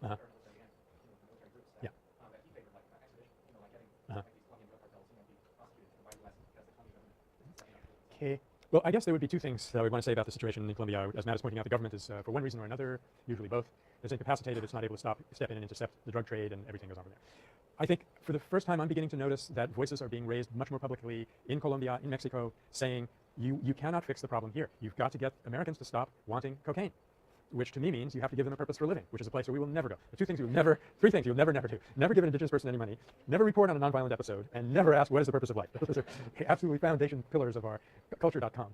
Uh-huh. Yeah. Uh-huh. Okay. Well, I guess there would be two things that I would want to say about the situation in Colombia. As Matt is pointing out, the government is, for one reason or another, usually both, is incapacitated. It's not able to step in and intercept the drug trade, and everything goes on from there. I think for the first time I'm beginning to notice that voices are being raised much more publicly in Colombia, in Mexico, saying you cannot fix the problem here. You've got to get Americans to stop wanting cocaine, which to me means you have to give them a purpose for living, which is a place where we will never go. The three things you'll never do. Never give an indigenous person any money, never report on a nonviolent episode, and never ask what is the purpose of life. Those are absolutely foundation pillars of our culture.com.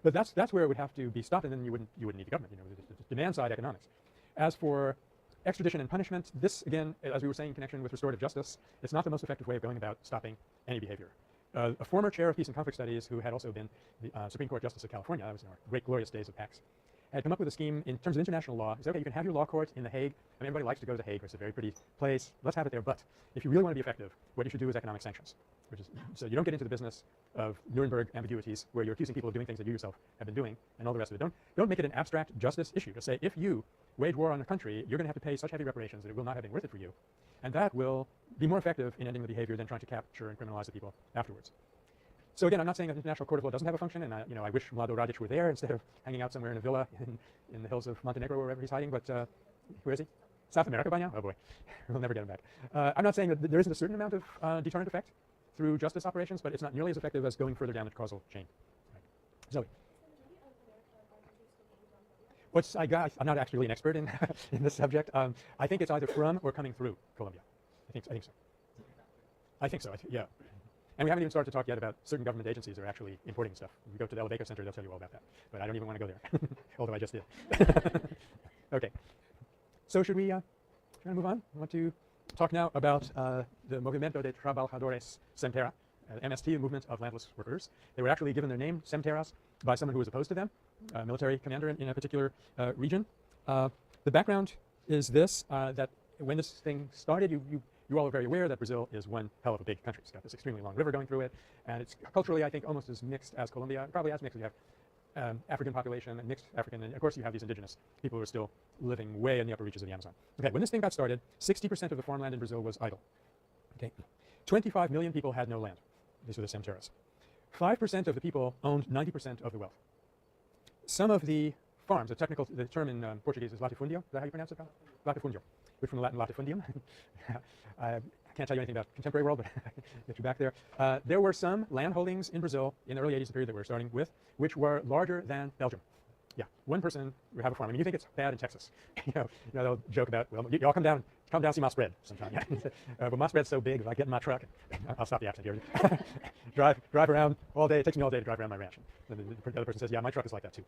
But that's where it would have to be stopped, and then you wouldn't need the government. Demand side economics. As for extradition and punishment, this again, as we were saying in connection with restorative justice, it's not the most effective way of going about stopping any behavior. A former chair of peace and conflict studies who had also been the Supreme Court Justice of California, that was in our great glorious days of PAX, had come up with a scheme in terms of international law. He said, okay, you can have your law court in The Hague. I mean, everybody likes to go to The Hague. It's a very pretty place. Let's have it there. But if you really want to be effective, what you should do is economic sanctions, which is so you don't get into the business of Nuremberg ambiguities where you're accusing people of doing things that you yourself have been doing and all the rest of it. Don't make it an abstract justice issue. Just say, if you wage war on a country, you're going to have to pay such heavy reparations that it will not have been worth it for you. And that will be more effective in ending the behavior than trying to capture and criminalize the people afterwards. So again, I'm not saying that the International Court of Law doesn't have a function, and I wish Mlado Radic were there instead of hanging out somewhere in a villa in the hills of Montenegro or wherever he's hiding. But where is he? South America by now? Oh boy, we'll never get him back. I'm not saying that there isn't a certain amount of deterrent effect through justice operations, but it's not nearly as effective as going further down the causal chain. Right. Zoe. I'm not actually an expert in in this subject. I think it's either from or coming through Colombia. I think so. Yeah. And we haven't even started to talk yet about certain government agencies are actually importing stuff. If you go to the Elevaco Center, they'll tell you all about that. But I don't even want to go there, although I just did. Okay. So should we move on? I want to talk now about the Movimiento de Trabajadores Semtera, MST, the Movement of Landless Workers. They were actually given their name, Semteras, by someone who was opposed to them, a military commander in a particular region. The background is this, that when this thing started, you all are very aware that Brazil is one hell of a big country. It's got this extremely long river going through it, and it's culturally, I think, almost as mixed as Colombia, probably as mixed as you have African population and mixed African, and of course you have these indigenous people who are still living way in the upper reaches of the Amazon. Okay, when this thing got started, 60% of the farmland in Brazil was idle. Okay, 25 million people had no land. These were the Semteras. 5% of the people owned 90% of the wealth. Some of the farms, the term in Portuguese is latifundio. Is that how you pronounce it? Latifundio, which from the Latin latifundium. I can't tell you anything about contemporary world, but I can get you back there. There were some land holdings in Brazil in the early 80s, the period that we're starting with, which were larger than Belgium. Yeah, one person would have a farm. I mean, you think it's bad in Texas. They'll joke about, well, y'all come down see my spread sometime. But my spread's so big, if I get in my truck, I'll stop the accent here. drive around all day. It takes me all day to drive around my ranch. And the other person says, yeah, my truck is like that too.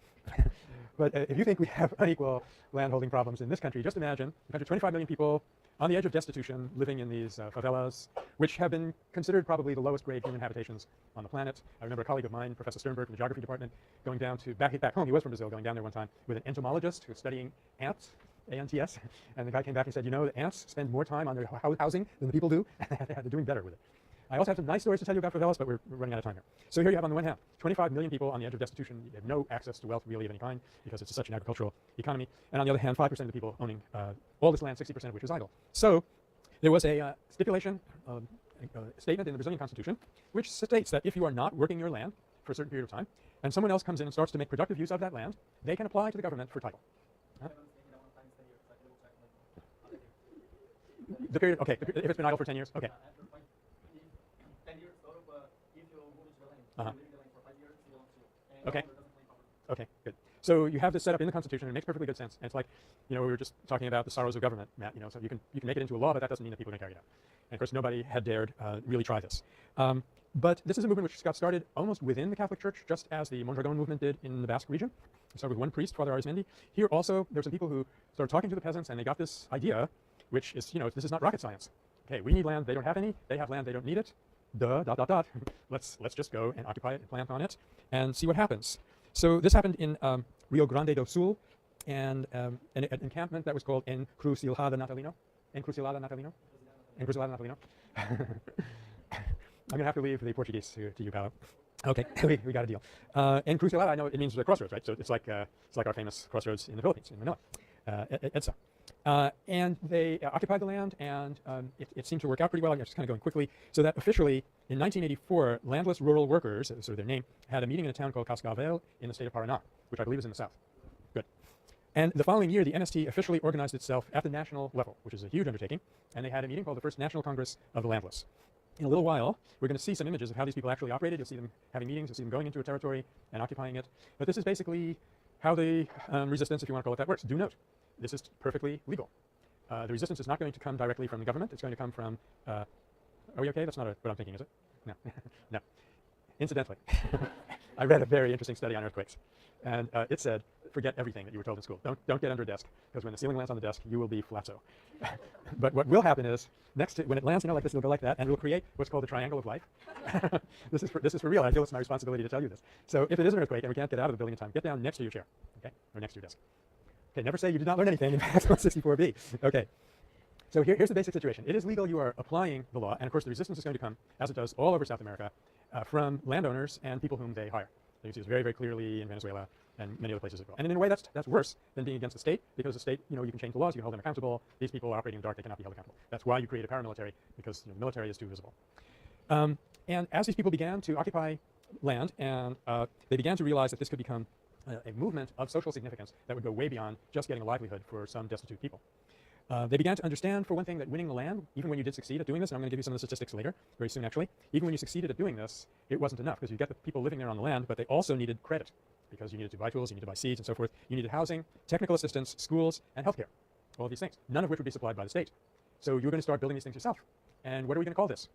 But if you think we have unequal landholding problems in this country, just imagine 25 million people on the edge of destitution, living in these favelas, which have been considered probably the lowest grade human habitations on the planet. I remember a colleague of mine, Professor Sternberg from the geography department, going down to back home. He was from Brazil, going down there one time with an entomologist who was studying ants, ANTS, and the guy came back and said, the ants spend more time on their housing than the people do, and they're doing better with it. I also have some nice stories to tell you about favelas, but we're running out of time here. So here you have on the one hand, 25 million people on the edge of destitution. You have no access to wealth really of any kind because it's such an agricultural economy. And on the other hand, 5% of the people owning all this land, 60% of which is idle. So there was a stipulation, a statement in the Brazilian Constitution, which states that if you are not working your land for a certain period of time, and someone else comes in and starts to make productive use of that land, they can apply to the government for title. Huh? The period, okay, if it's been idle for 10 years, okay. Okay. Okay, good. So you have this set up in the Constitution, and it makes perfectly good sense. And it's like, we were just talking about the sorrows of government, Matt. So you can make it into a law, but that doesn't mean that people are going to carry it out. And of course, nobody had dared really try this. But this is a movement which got started almost within the Catholic Church, just as the Mondragon movement did in the Basque region. It started with one priest, Father Arizmendi. Here also, there were some people who started talking to the peasants, and they got this idea, which is, this is not rocket science. Okay, we need land, they don't have any. They have land, they don't need it. Let's just go and occupy it and plant on it and see what happens. So this happened in Rio Grande do Sul, and an encampment that was called Encruzilhada Natalino. Encruzilhada Natalino. Encruzilhada Natalino. I'm gonna have to leave the Portuguese to you, Paolo. Okay, we got a deal. Encruzilhada, I know it means the crossroads, right? So it's like our famous crossroads in the Philippines, in Manila, EDSA. And they occupied the land, and it seemed to work out pretty well. I'm just kind of going quickly. So that officially, in 1984, landless rural workers, sort of their name, had a meeting in a town called Cascavel in the state of Paraná, which I believe is in the south. Good. And the following year, the MST officially organized itself at the national level, which is a huge undertaking, and they had a meeting called the First National Congress of the Landless. In a little while, we're going to see some images of how these people actually operated. You'll see them having meetings. You'll see them going into a territory and occupying it. But this is basically how the resistance, if you want to call it that, works. Do note, this is perfectly legal. The resistance is not going to come directly from the government. It's going to come from, are we okay? That's not what I'm thinking, is it? No, no. Incidentally, I read a very interesting study on earthquakes, and it said, forget everything that you were told in school. Don't get under a desk, because when the ceiling lands on the desk, you will be flatso. But what will happen is, next to, when it lands, like this, it'll go like that, and it'll create what's called the triangle of life. This is for real. I feel it's my responsibility to tell you this. So if it is an earthquake and we can't get out of the building in time, get down next to your chair, okay, or next to your desk. Okay, never say you did not learn anything in Max 164B. Okay. So here's the basic situation. It is legal. You are applying the law, and of course the resistance is going to come, as it does all over South America, from landowners and people whom they hire. So you see this very, very clearly in Venezuela and many other places as well. And in a way, that's worse than being against the state, because the state, you can change the laws, you can hold them accountable. These people are operating in the dark; they cannot be held accountable. That's why you create a paramilitary, because the military is too visible. And as these people began to occupy land, and they began to realize that this could become a movement of social significance that would go way beyond just getting a livelihood for some destitute people. They began to understand, for one thing, that winning the land, even when you did succeed at doing this, and I'm going to give you some of the statistics later, very soon actually, even when you succeeded at doing this, it wasn't enough, because you get the people living there on the land, but they also needed credit, because you needed to buy tools, you needed to buy seeds, and so forth. You needed housing, technical assistance, schools, and healthcare, all of these things, none of which would be supplied by the state. So you're going to start building these things yourself. And what are we going to call this?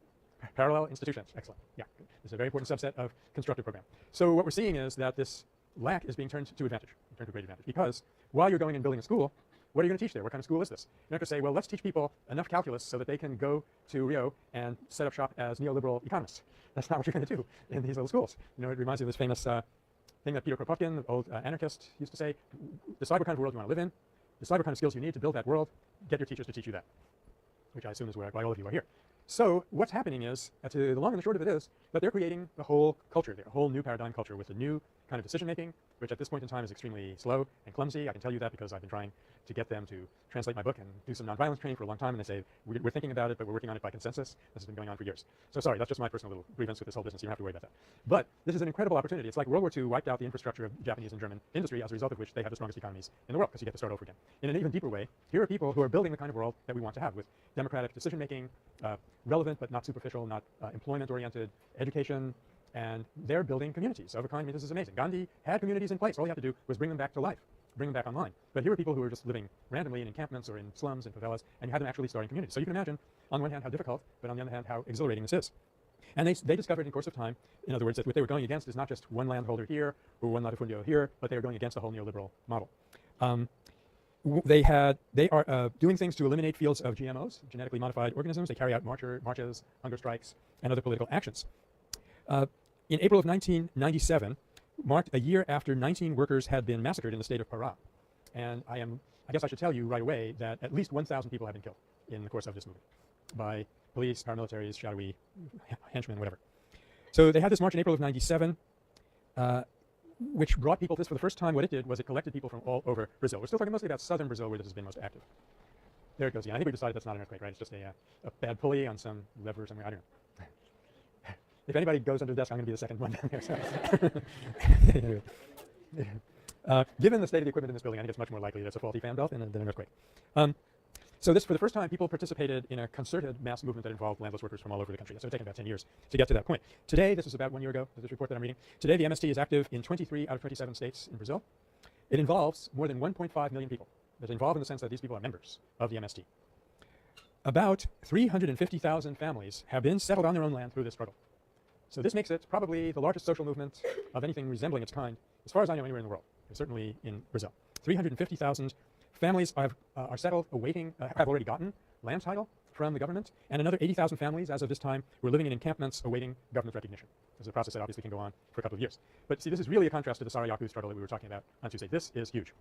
Parallel institutions. Excellent. Yeah, this is a very important subset of constructive program. So what we're seeing is that this lack is being turned to advantage, turned to great advantage, because while you're going and building a school, what are you going to teach there? What kind of school is this? You're not going to say, well, let's teach people enough calculus so that they can go to Rio and set up shop as neoliberal economists. That's not what you're going to do in these little schools. It reminds me of this famous thing that Peter Kropotkin, the old anarchist, used to say: decide what kind of world you want to live in, decide what kind of skills you need to build that world, get your teachers to teach you that, which I assume is why all of you are here. So what's happening is, the long and the short of it is, that they're creating the whole culture there, a whole new paradigm culture with a new kind of decision-making, which at this point in time is extremely slow and clumsy. I can tell you that because I've been trying to get them to translate my book and do some nonviolence training for a long time, and they say, we're thinking about it, but we're working on it by consensus. This has been going on for years. So sorry, that's just my personal little grievance with this whole business. You don't have to worry about that. But this is an incredible opportunity. It's like World War II wiped out the infrastructure of Japanese and German industry, as a result of which they have the strongest economies in the world, because you get to start over again. In an even deeper way, here are people who are building the kind of world that we want to have, with democratic decision-making, relevant but not superficial, not employment-oriented education, and they're building communities of a kind. I mean, this is amazing. Gandhi had communities in place. All you have to do was bring them back to life, bring them back online. But here are people who are just living randomly in encampments or in slums and favelas, and you have them actually starting communities. So you can imagine, on one hand, how difficult, but on the other hand, how exhilarating this is. And they discovered in the course of time, in other words, that what they were going against is not just one landholder here or one latifundio here, but they were going against the whole neoliberal model. They are doing things to eliminate fields of GMOs, genetically modified organisms. They carry out marches, hunger strikes, and other political actions. In April of 1997, marked a year after 19 workers had been massacred in the state of Pará. And I guess I should tell you right away that at least 1,000 people have been killed in the course of this movement by police, paramilitaries, shadowy henchmen, whatever. So they had this march in April of 97, which brought people to this for the first time. What it did was it collected people from all over Brazil. We're still talking mostly about southern Brazil, where this has been most active. There it goes again. I think we decided that's not an earthquake, right? It's just a bad pulley on some lever somewhere. I don't know. If anybody goes under the desk, I'm going to be the second one down there. So. Given the state of the equipment in this building, I think it's much more likely that it's a faulty fan belt than an earthquake. So this, for the first time, people participated in a concerted mass movement that involved landless workers from all over the country. So it's taken about 10 years to get to that point. Today, this was about 1 year ago, this report that I'm reading. Today, the MST is active in 23 out of 27 states in Brazil. It involves more than 1.5 million people. It's involved in the sense that these people are members of the MST. About 350,000 families have been settled on their own land through this struggle. So this makes it probably the largest social movement of anything resembling its kind, as far as I know, anywhere in the world, certainly in Brazil. 350,000 families are settled, awaiting, have already gotten land title from the government, and another 80,000 families, as of this time, were living in encampments awaiting government recognition. This is a process that obviously can go on for a couple of years. But see, this is really a contrast to the Sarayaku struggle that we were talking about on Tuesday. This is huge.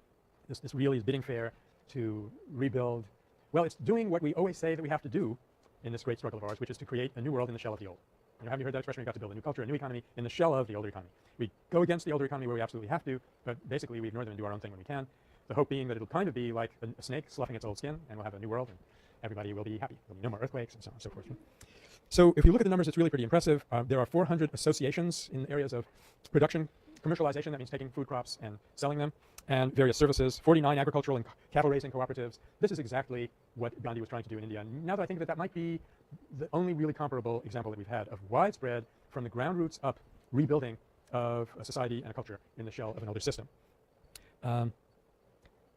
This really is bidding fair to rebuild. Well, it's doing what we always say that we have to do in this great struggle of ours, which is to create a new world in the shell of the old. Haven't you heard that expression? We've got to build a new culture, a new economy in the shell of the older economy. We go against the older economy where we absolutely have to, but basically we ignore them and do our own thing when we can. The hope being that it'll kind of be like a snake sloughing its old skin, and we'll have a new world, and everybody will be happy. There'll be no more earthquakes, and so on and so forth. So if you look at the numbers, it's really pretty impressive. There are 400 associations in areas of production, commercialization, that means taking food crops and selling them, and various services, 49 agricultural and cattle raising cooperatives. This is exactly what Gandhi was trying to do in India. And now that I think of it, that might be the only really comparable example that we've had of widespread, from the ground roots up, rebuilding of a society and a culture in the shell of an older system.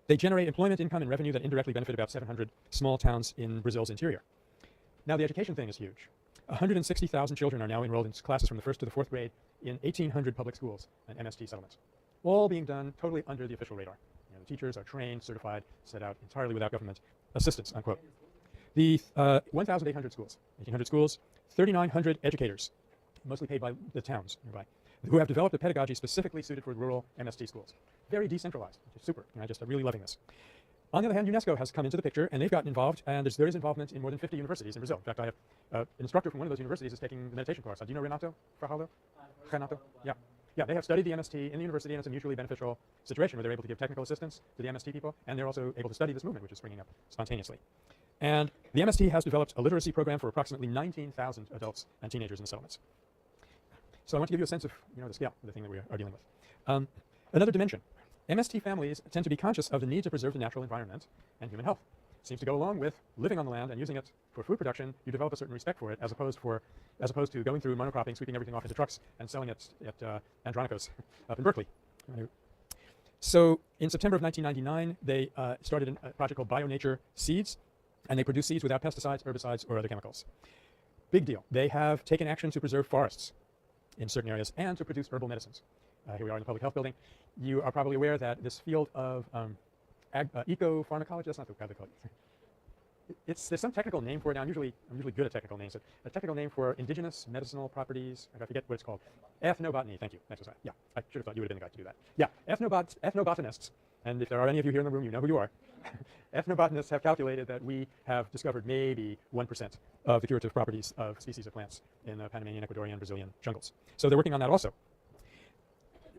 They generate employment, income, and revenue that indirectly benefit about 700 small towns in Brazil's interior. Now, the education thing is huge. 160,000 children are now enrolled in classes from the 1st to the 4th grade in 1,800 public schools and MST settlements, all being done totally under the official radar. You know, the teachers are trained, certified, set out entirely without government assistance, unquote. The 1,800 schools, 1,800 schools, 3,900 educators, mostly paid by the towns nearby, who have developed a pedagogy specifically suited for rural MST schools. Very decentralized, which is super. I'm really loving this. On the other hand, UNESCO has come into the picture, and they've gotten involved, and there is involvement in more than 50 universities in Brazil. In fact, I have an instructor from one of those universities is taking the meditation course. Do you know Renato Fajardo? Renato? Yeah. Yeah, they have studied the MST in the university, and it's a mutually beneficial situation where they're able to give technical assistance to the MST people, and they're also able to study this movement, which is springing up spontaneously. And the MST has developed a literacy program for approximately 19,000 adults and teenagers in the settlements. So I want to give you a sense of the scale of the thing that we are dealing with. Another dimension. MST families tend to be conscious of the need to preserve the natural environment and human health. Seems to go along with living on the land and using it for food production. You develop a certain respect for it, as opposed to going through monocropping, sweeping everything off into trucks, and selling it at Andronicos up in Berkeley. So in September of 1999, they started a project called BioNature Seeds, and they produce seeds without pesticides, herbicides, or other chemicals. Big deal. They have taken action to preserve forests in certain areas and to produce herbal medicines. Here we are in the public health building. You are probably aware that this field of eco-pharmacology, that's not the call it. There's some technical name for it now. I'm usually good at technical names. A technical name for indigenous medicinal properties. I forget what it's called. Ethnobotany. Thank you. Thanks for that. Yeah, I should have thought you would have been the guy to do that. Yeah, ethnobotanists. And if there are any of you here in the room, you know who you are. Ethnobotanists have calculated that we have discovered maybe 1% of the curative properties of species of plants in the Panamanian, Ecuadorian, Brazilian jungles. So they're working on that also.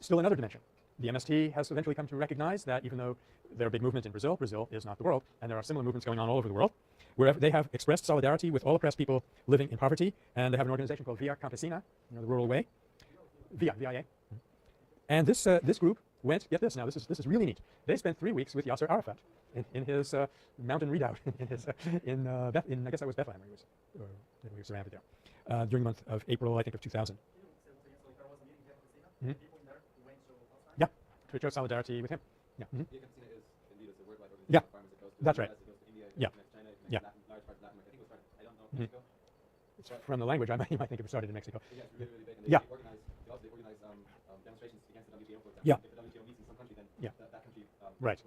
Still another dimension. The MST has eventually come to recognize that even though there are big movements in Brazil, Brazil is not the world, and there are similar movements going on all over the world, where they have expressed solidarity with all oppressed people living in poverty, and they have an organization called Via Campesina, the Rural Way, VIA. And this group went, get this now, this is really neat. They spent 3 weeks with Yasser Arafat in his mountain redoubt I guess that was Bethlehem where he was surrounded there, during the month of April, I think, of 2000. Mm-hmm. Yeah, to show solidarity with him. Yeah. Mm-hmm. Yeah, that's right. Yeah. Yeah. Mm-hmm. It's from the language, you might think it started in Mexico. Yeah. Yeah. Yeah. Right.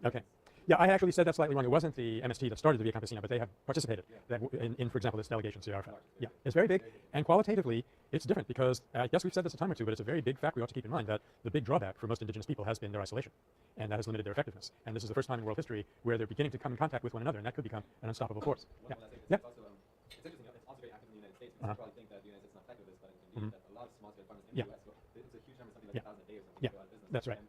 Okay. Yeah, I actually said that slightly wrong. It wasn't the MST that started the Via Campesina, but they have participated in, for example, this delegation to Arafat. Yeah, it's very big, and qualitatively, it's different because I guess we've said this a time or two, but it's a very big fact we ought to keep in mind that the big drawback for most indigenous people has been their isolation, and that has limited their effectiveness. And this is the first time in world history where they're beginning to come in contact with one another, and that could become an unstoppable force. Yeah. Yeah. It's interesting. It's also very active in the United States. You probably think that the United States is not effective with this, but in that a lot of small-scale farmers in the US, it's a huge number, something like 1,000 a day or something. Yeah, that's right.